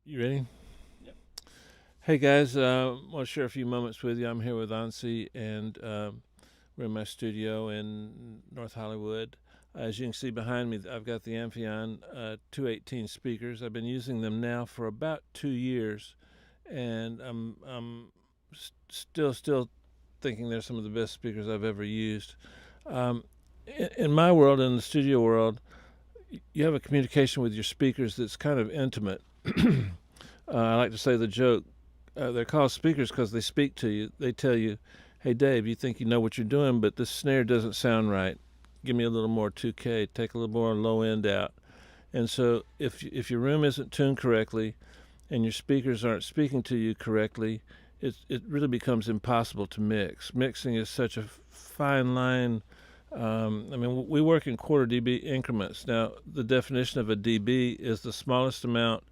You ready? Yep. Hey guys, I want to share a few moments with you. I'm here with Ansi, and we're in my studio in North Hollywood. As you can see behind me, I've got the Amphion 218 speakers. I've been using them now for about 2 years, and I'm still thinking they're some of the best speakers I've ever used. Um, in my world, in the studio world, you have a communication with your speakers that's kind of intimate. I like to say the joke. They're called speakers because they speak to you. They tell you, "Hey Dave, you think you know what you're doing, but this snare doesn't sound right. Give me a little more 2K. Take a little more low end out." And so, if your room isn't tuned correctly and your speakers aren't speaking to you correctly, it really becomes impossible to mix. Mixing is such a fine line. I mean, we work in quarter dB increments. Now, the definition of a dB is the smallest amount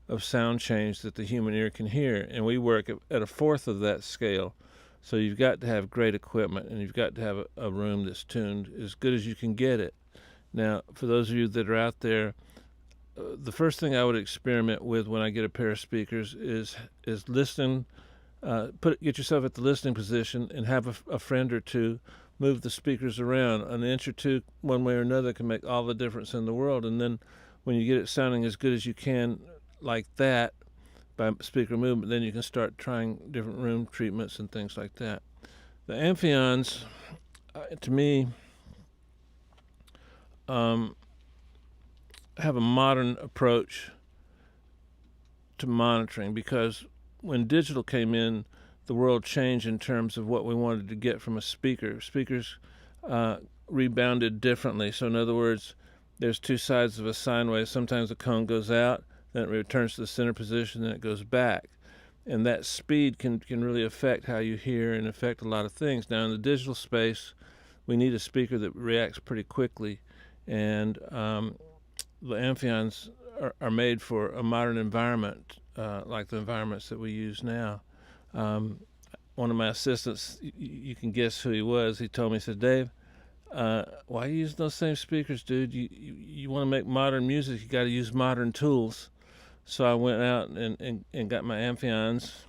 of sound change that the human ear can hear, and we work at a fourth of that scale. So you've got to have great equipment, and you've got to have a room that's tuned as good as you can get it. Now, for those of you that are out there, the first thing I would experiment with when I get a pair of speakers is listen. Get yourself at the listening position and have a friend or two move the speakers around an inch or two one way or another can make all the difference in the world. And then when you get it sounding as good as you can like that by speaker movement, then you can start trying different room treatments and things like that. The Amphions, to me, um, have a modern approach to monitoring, because when digital came in, the world changed in terms of what we wanted to get from a speaker. Speakers rebounded differently. So in other words, there's two sides of a sine wave. Sometimes the cone goes out, then it returns to the center position, then it goes back. And that speed can really affect how you hear and affect a lot of things. Now in the digital space, we need a speaker that reacts pretty quickly. And the Amphions are made for a modern environment, like the environments that we use now. One of my assistants, you can guess who he was. He told me, he said, "Dave, why are you using those same speakers, dude? You want to make modern music, you got to use modern tools." So I went out and got my Amphions,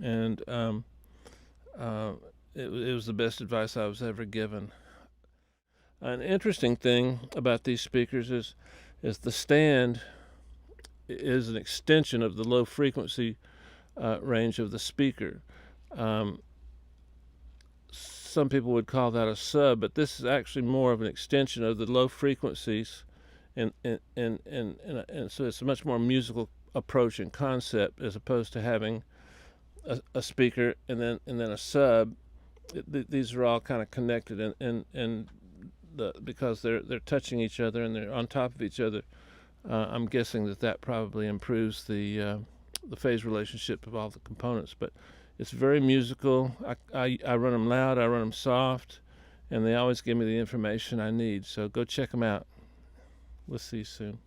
and it was the best advice I was ever given. An interesting thing about these speakers is the stand is an extension of the low frequency range of the speaker. Um, some people would call that a sub, but this is actually more of an extension of the low frequencies, and so it's a much more musical approach and concept as opposed to having a speaker and then a sub. These are all kind of connected, and because they're touching each other and they're on top of each other. I'm guessing that probably improves the phase relationship of all the components. But it's very musical. I run them loud, I run them soft, and they always give me the information I need. So go check them out. We'll see you soon.